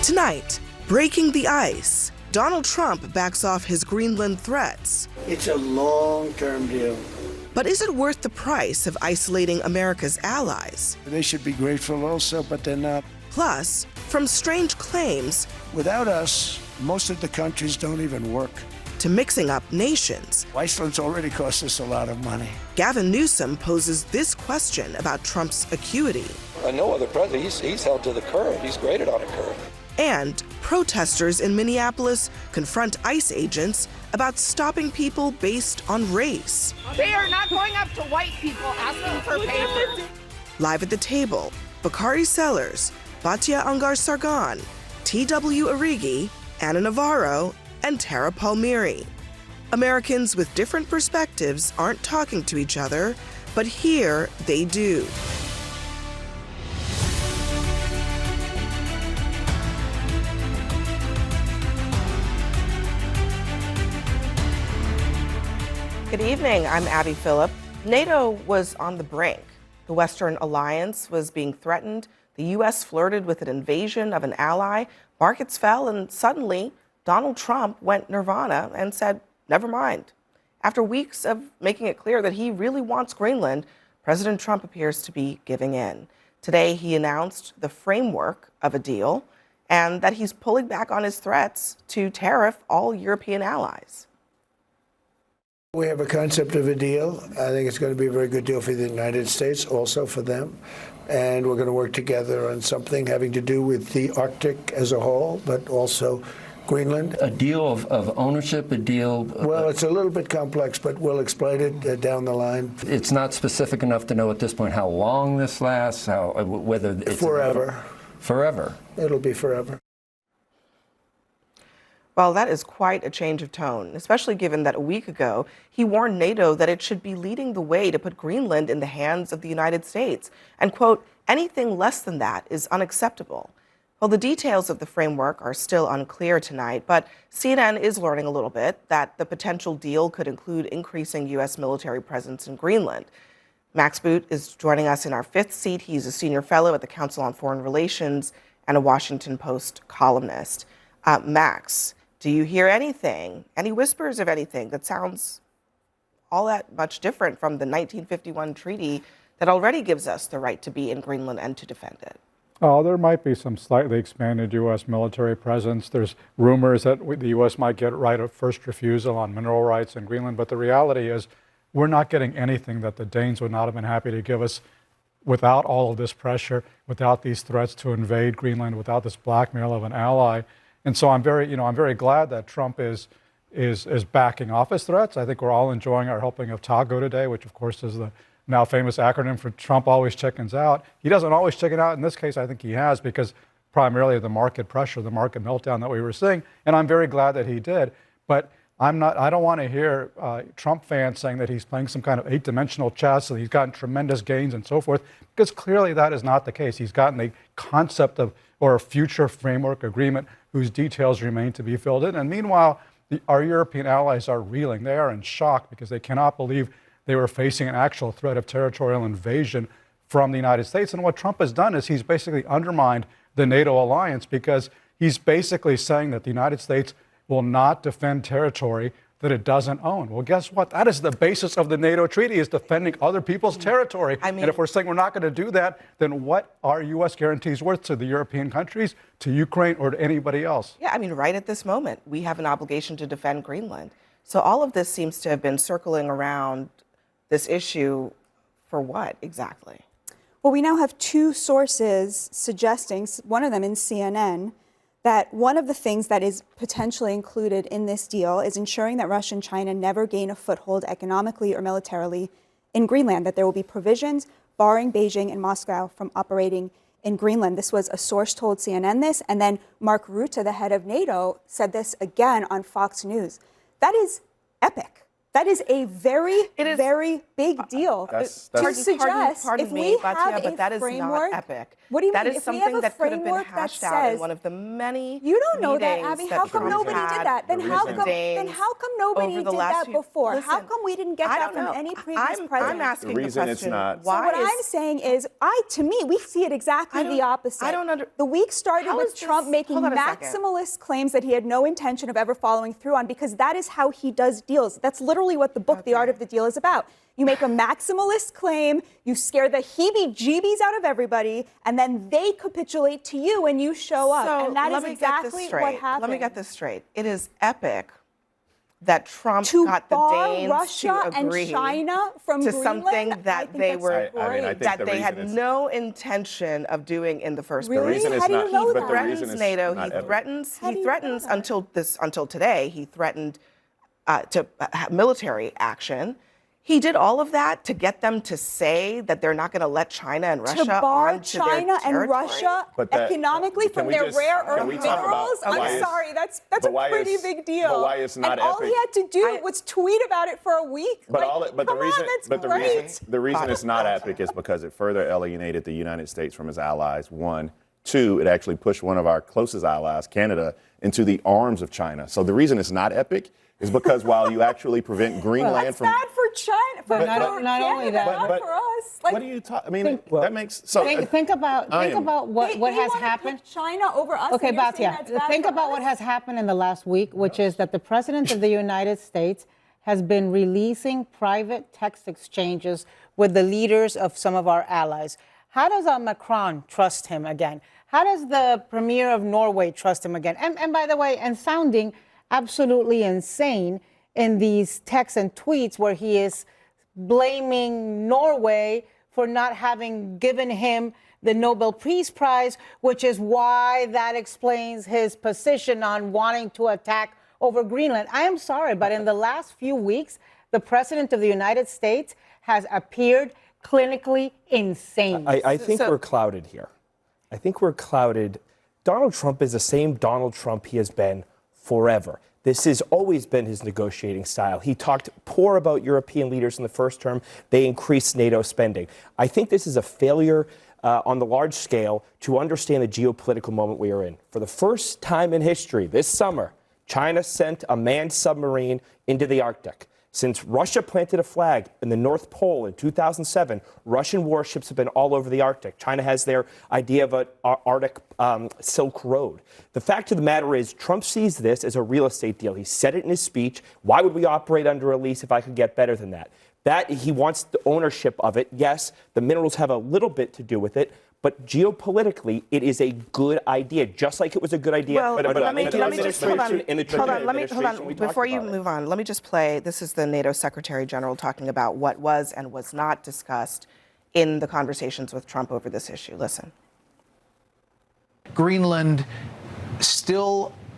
Tonight, breaking the ice. Donald Trump backs off his Greenland threats. It's a long-term deal. But is it worth the price of isolating America's allies? They should be grateful also, but they're not. Plus, from strange claims Without us, most of the countries don't even work. to mixing up nations, Iceland's already cost us a lot of money. Gavin Newsom poses this question about Trump's acuity. No other president, he's held to the curve. He's graded on a curve. And protesters in Minneapolis confront ICE agents about stopping people based on race. They are not going up to white people asking for papers. Live at the table, Bakari Sellers, Batya Ungar Sargon, T.W. Origi, Anna Navarro, and Tara Palmieri. Americans with different perspectives aren't talking to each other, but here they do. Good evening, I'm Abby Phillip. NATO was on the brink. The Western alliance was being threatened. The U.S. flirted with an invasion of an ally. Markets fell, and suddenly Donald Trump went nirvana and said, never mind. After weeks of making it clear that he really wants Greenland, President Trump appears to be giving in. Today, he announced the framework of a deal and that he's pulling back on his threats to tariff all European allies. We have a concept of a deal. I think it's going to be a very good deal for the United States, also for them. And we're going to work together on something having to do with the Arctic as a whole, but also Greenland. A deal of ownership, a deal... Well, it's a little bit complex, but we'll explain it down the line. It's not specific enough to know at this point how long this lasts, whether it's... Forever. Forever. It'll be forever. Well, that is quite a change of tone, especially given that a week ago, he warned NATO that it should be leading the way to put Greenland in the hands of the United States. And, quote, anything less than that is unacceptable. Well, the details of the framework are still unclear tonight, but CNN is learning a little bit that the potential deal could include increasing U.S. military presence in Greenland. Max Boot is joining us in our fifth seat. He's a senior fellow at the Council on Foreign Relations and a Washington Post columnist. Max, do you hear anything, any whispers of anything that sounds all that much different from the 1951 treaty that already gives us the right to be in Greenland and to defend it? Oh, there might be some slightly expanded U.S. military presence. There's rumors that the U.S. might get right of first refusal on mineral rights in Greenland, but the reality is we're not getting anything that the Danes would not have been happy to give us without all of this pressure, without these threats to invade Greenland, without this blackmail of an ally. And so I'm very glad that Trump is backing off his threats. I think we're all enjoying our helping of Taco today, which of course is the now famous acronym for Trump always chickens out. He doesn't always chicken out. In this case, I think he has, because primarily the market pressure, the market meltdown that we were seeing. And I'm very glad that he did. But I don't want to hear Trump fans saying that he's playing some kind of 8-dimensional chess and he's gotten tremendous gains and so forth, because clearly that is not the case. He's gotten a concept of, or a future framework agreement whose details remain to be filled in. And meanwhile, our European allies are reeling. They are in shock because they cannot believe they were facing an actual threat of territorial invasion from the United States. And what Trump has done is he's basically undermined the NATO alliance, because he's basically saying that the United States will not defend territory that it doesn't own. Well, guess what? That is the basis of the NATO treaty, is defending other people's territory. And if we're saying we're not going to do that, then what are U.S. guarantees worth to the European countries, to Ukraine, or to anybody else? Yeah, right at this moment, we have an obligation to defend Greenland. So all of this seems to have been circling around this issue for what exactly? Well, we now have two sources suggesting, one of them in CNN, that one of the things that is potentially included in this deal is ensuring that Russia and China never gain a foothold economically or militarily in Greenland, that there will be provisions barring Beijing and Moscow from operating in Greenland. This was a source told CNN this, and then Mark Rutte, the head of NATO, said this again on Fox News. That is epic. That is a very, very big deal. That's to suggest pardon if me, we have but that is framework, not epic. What do you that mean? is If we have something a that could have been framework that hashed out in says- one of the many You don't know that, meetings Abby. How come Trump nobody had did that? Then how with come? Danes Then how come nobody over the did last that few- before? Listen, How come we didn't get I that don't from know. any previous I'm president? asking The the reason it's question. not- So Why what is, I'm saying is, to me, we see it exactly the opposite. I don't The week started How with is this- Trump making hold on a second. maximalist claims that he had no intention of ever following through on, because that is how he does deals. That's literally what the book, The Art of the Deal, is about. You make a maximalist claim, you scare the heebie-jeebies out of everybody, and then they capitulate to you when you show up. So And that let is me get this exactly straight. what happened. Let me get this straight. It is epic that Trump To got the bar Danes Russia to agree and China from to Greenland, something I that think they that's were I mean, I think that the they had reason is- no intention of doing in the first Really? place. reason it's How do you not- know but that? the Threatens reason it's NATO. not He epic. threatens. How do He you threatens know that? until today. He threatened military action. He did all of that to get them to say that they're not going to let China and Russia to bar onto their China and territory? Russia But that- economically can from we their just- rare can earth we talk about minerals. why I'm it's- sorry, that's a but why pretty it's- big deal. but why it's not and all he epic? had to do was tweet about it for a week. But like, but the come on, reason, that's but the great. reason, the reason it's not epic is because it further alienated the United States from its allies. One, two, it actually pushed one of our closest allies, Canada, into the arms of China. So the reason it's not epic is because while you actually prevent Greenland That's from bad for China, for not Canada, only that, not for us. Like, what do you talk? I mean, that makes so. Think about what they has wanna happened. pick China over us. Okay, and you're saying Batia, that's bad think for about us? what has happened in the last week, which is that the President of the United States has been releasing private text exchanges with the leaders of some of our allies. How does Macron trust him again? How does the Premier of Norway trust him again? And by the way, and sounding absolutely insane in these texts and tweets where he is blaming Norway for not having given him the Nobel Peace Prize, which is why that explains his position on wanting to attack over Greenland. I am sorry, but in the last few weeks, the President of the United States has appeared clinically insane. I think we're clouded here. I think we're clouded. Donald Trump is the same Donald Trump he has been forever. This has always been his negotiating style. He talked poor about European leaders in the first term. They increased NATO spending. I think this is a failure on the large scale to understand the geopolitical moment we are in. For the first time in history, this summer, China sent a manned submarine into the Arctic. Since Russia planted a flag in the North Pole in 2007, Russian warships have been all over the Arctic. China has their idea of an Arctic Silk Road. The fact of the matter is, Trump sees this as a real estate deal. He said it in his speech. Why would we operate under a lease if I could get better than that? That he wants the ownership of it. Yes, the minerals have a little bit to do with it. But geopolitically, it is a good idea, just like it was a good idea. Well, but let me just hold on. In the Hold on. administration, Hold on. we talked Before you about it. move on, let me just play. This is the NATO Secretary General talking about what was and was not discussed in the conversations with Trump over this issue. Listen. Greenland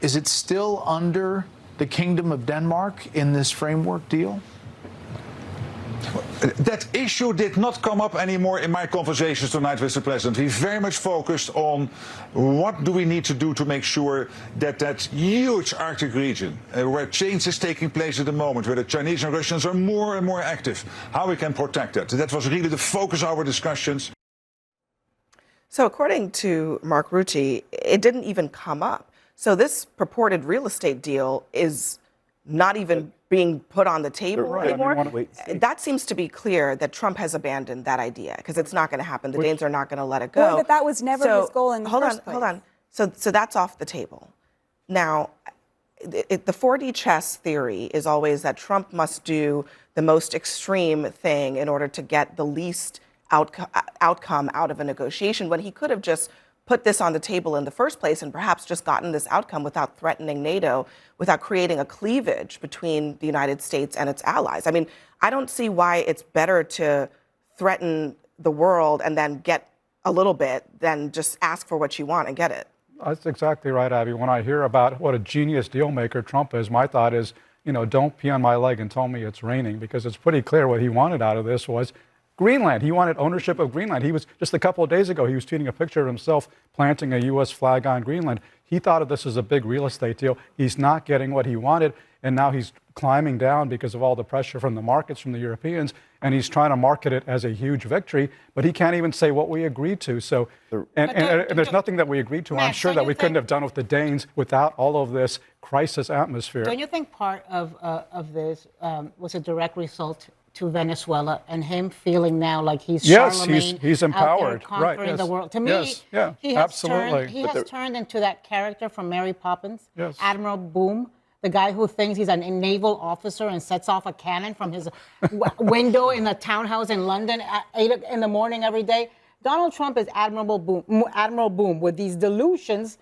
is it still under the Kingdom of Denmark in this framework deal? That issue did not come up anymore in my conversations tonight with the President. We very much focused on what do we need to do to make sure that that huge Arctic region, where change is taking place at the moment, where the Chinese and Russians are more and more active, how we can protect that. That was really the focus of our discussions. So according to Mark Rutte, it didn't even come up. So this purported real estate deal is not even being put on the table anymore. That seems to be clear that Trump has abandoned that idea because it's not going to happen. The Danes are not going to let it go. Or that was never his goal in the first place. Hold on. So that's off the table. Now, the 4D chess theory is always that Trump must do the most extreme thing in order to get the least outcome out of a negotiation, when he could have just put this on the table in the first place and perhaps just gotten this outcome without threatening NATO, without creating a cleavage between the United States and its allies. I mean, I don't see why it's better to threaten the world and then get a little bit than just ask for what you want and get it. That's exactly right, Abby. When I hear about what a genius deal maker Trump is, my thought is, don't pee on my leg and tell me it's raining, because it's pretty clear what he wanted out of this was Greenland. He wanted ownership of Greenland. He was, just a couple of days ago, he was tweeting a picture of himself planting a U.S. flag on Greenland. He thought of this as a big real estate deal. He's not getting what he wanted. and now he's climbing down because of all the pressure from the markets, from the Europeans, and he's trying to market it as a huge victory, but he can't even say what we agreed to. So, and there's nothing that we agreed to. I'm sure that we couldn't have done with the Danes without all of this crisis atmosphere. Don't you think part of this was a direct result to Venezuela and him feeling now like he's Charlemagne, he's empowered, out there conquering the world? To me, he has turned into that character from Mary Poppins, Admiral Boom, the guy who thinks he's a naval officer and sets off a cannon from his window in a townhouse in London at 8 in the morning every day. Donald Trump is Admiral Boom with these delusions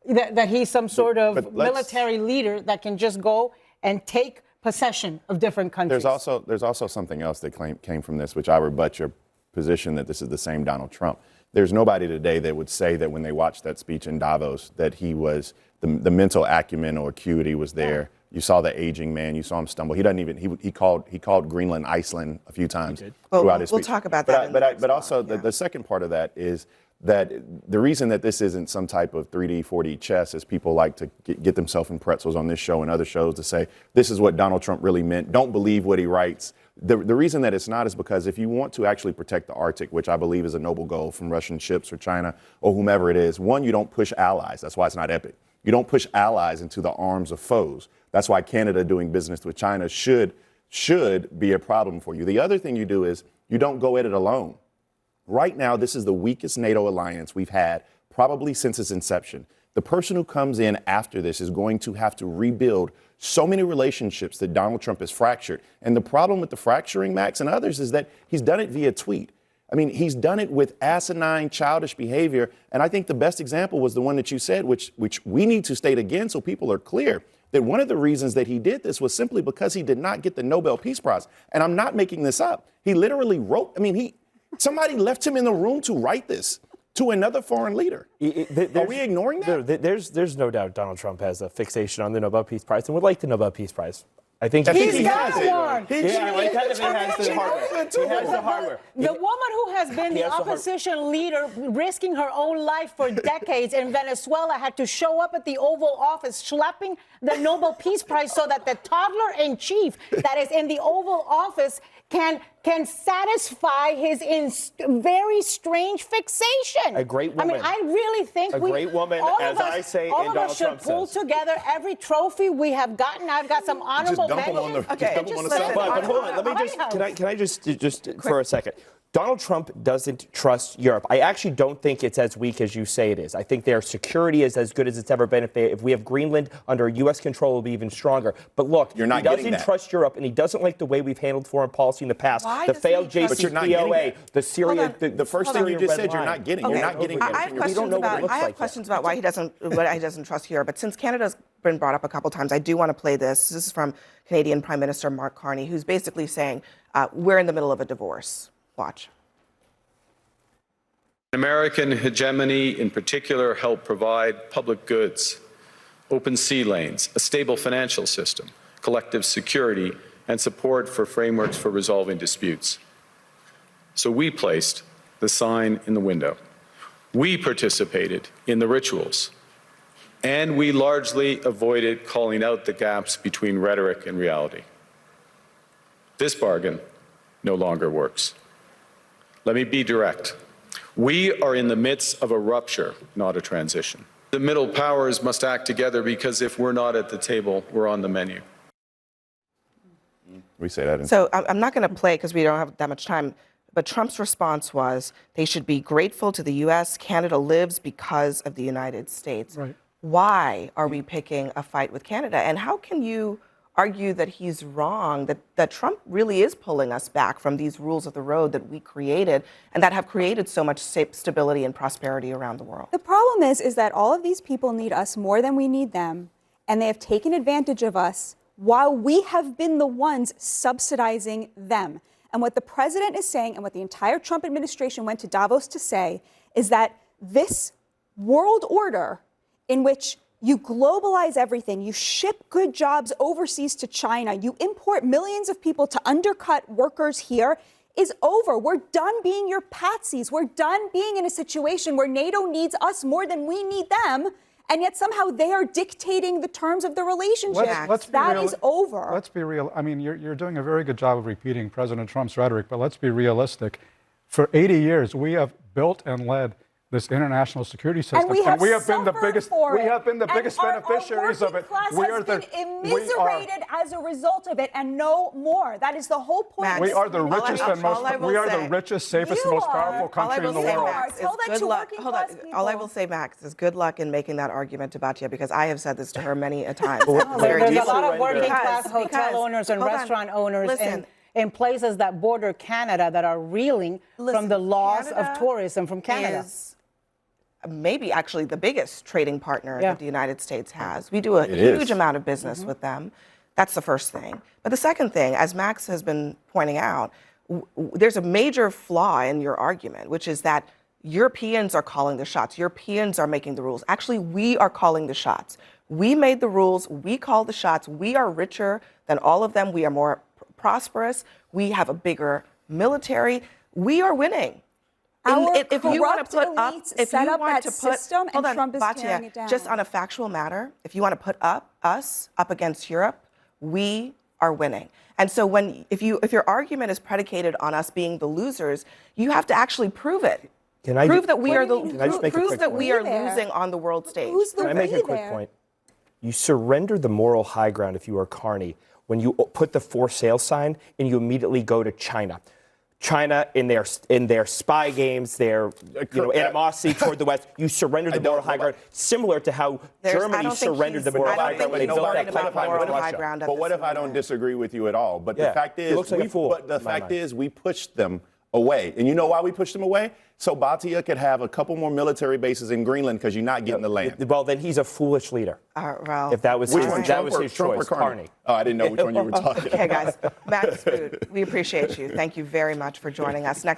that he's some sort of military leader that can just go and take possession of different countries. There's also something else that came from this, which I rebut your position that this is the same Donald Trump. There's nobody today that would say that when they watched that speech in Davos that he was the mental acumen or acuity was there. You saw the aging man. You saw him stumble. He doesn't even. He called Greenland Iceland a few times throughout his speech. We'll talk about that. But also the second part of that is that the reason that this isn't some type of 3D, 4D chess is people like to get themselves in pretzels on this show and other shows to say this is what Donald Trump really meant. Don't believe what he writes. The reason that it's not is because if you want to actually protect the Arctic, which I believe is a noble goal from Russian ships or China or whomever it is, one, you don't push allies. That's why it's not epic. You don't push allies into the arms of foes. That's why Canada doing business with China should be a problem for you. The other thing you do is you don't go at it alone. Right now, this is the weakest NATO alliance we've had probably since its inception. The person who comes in after this is going to have to rebuild so many relationships that Donald Trump has fractured. And the problem with the fracturing, Max, and others is that he's done it via tweet. I mean, he's done it with asinine, childish behavior. And I think the best example was the one that you said, which we need to state again so people are clear, that one of the reasons that he did this was simply because he did not get the Nobel Peace Prize. And I'm not making this up. He literally wrote, somebody left him in the room to write this to another foreign leader. Are we ignoring that? There's no doubt Donald Trump has a fixation on the Nobel Peace Prize and would like the Nobel Peace Prize. I think he's got one. He has the hardware. The woman who has been the opposition leader, risking her own life for decades in Venezuela, had to show up at the Oval Office schlepping the Nobel Peace Prize so that the toddler-in-chief that is in the Oval Office can satisfy his very strange fixation. A great woman. I really think a great woman, as I say, all and of Donald us should Trump pull says. together every trophy we have gotten. I've got some honorable mentions. But hold on. Let me just. Can I just for a second? Donald Trump doesn't trust Europe. I actually don't think it's as weak as you say it is. I think their security is as good as it's ever been. If we have Greenland under U.S. control, it'll be even stronger. But look, he doesn't trust Europe, and he doesn't like the way we've handled foreign policy in the past. The failed JCPOA, the Syria, the first thing you just said, you're not getting. You're not getting. I have questions about why he doesn't trust Europe. But since Canada's been brought up a couple times, I do want to play this. This is from Canadian Prime Minister Mark Carney, who's basically saying we're in the middle of a divorce. Watch. American hegemony, in particular, helped provide public goods, open sea lanes, a stable financial system, collective security, and support for frameworks for resolving disputes. So we placed the sign in the window. We participated in the rituals. And we largely avoided calling out the gaps between rhetoric and reality. This bargain no longer works. Let me be direct. We are in the midst of a rupture, not a transition. The middle powers must act together because if we're not at the table, we're on the menu. We say that. So I'm not going to play because we don't have that much time. But Trump's response was they should be grateful to the U.S. Canada lives because of the United States. Right. Why are we picking a fight with Canada? And how can you argue that he's wrong, that Trump really is pulling us back from these rules of the road that we created and that have created so much stability and prosperity around the world? The problem is that all of these people need us more than we need them, and they have taken advantage of us while we have been the ones subsidizing them. And what the president is saying and what the entire Trump administration went to Davos to say is that this world order in which you globalize everything, you ship good jobs overseas to China, you import millions of people to undercut workers here, is over. We're done being your patsies. We're done being in a situation where NATO needs us more than we need them. and yet somehow they are dictating the terms of the relationship. That is over. Let's be real. I mean, you're doing a very good job of repeating President Trump's rhetoric, but let's be realistic. For 80 years, we have built and led this international security system, and we have been the biggest. We have been the biggest beneficiaries of it. We are immiserated as a result of it, and no more. That is the whole point. Max, we are the richest and most. We are the richest, safest, most powerful country in the world. Tell that to working class people. All I will say, Max, is good luck in making that argument to Batya, because I have said this to her many a time. There's a lot of working class hotel owners and restaurant owners in places that border Canada that are reeling from the loss of tourism from Canada. Maybe actually the biggest trading partner that the United States has. We do a huge amount of business with them. That's the first thing. But the second thing, as Max has been pointing out, there's a major flaw in your argument, which is that Europeans are calling the shots. Europeans are making the rules. Actually, we are calling the shots. We made the rules. We call the shots. We are richer than all of them. We are more prosperous. We have a bigger military. We are winning. If you want to put up, if you want to put, system, and Trump is tearing it down. Just on a factual matter, if you want to put us up against Europe, we are winning. And so if your argument is predicated on us being the losers, you have to actually prove it. Prove that we are losing on the world stage. Can I make a quick point? You surrender the moral high ground if you are Carney when you put the for sale sign and you immediately go to China. China, in their spy games, their animosity toward the West, you surrendered the moral high ground, similar to how Germany surrendered the moral high ground when they built that pipeline. But what if I don't disagree with you at all? But the fact is, we pushed them away. And you know why we pushed them away? So Batya could have a couple more military bases in Greenland because you're not getting the land. Well, then he's a foolish leader. If that was his choice, Carney. Oh, I didn't know which one you were talking about. Okay, guys. Max Boot, we appreciate you. Thank you very much for joining us. Next.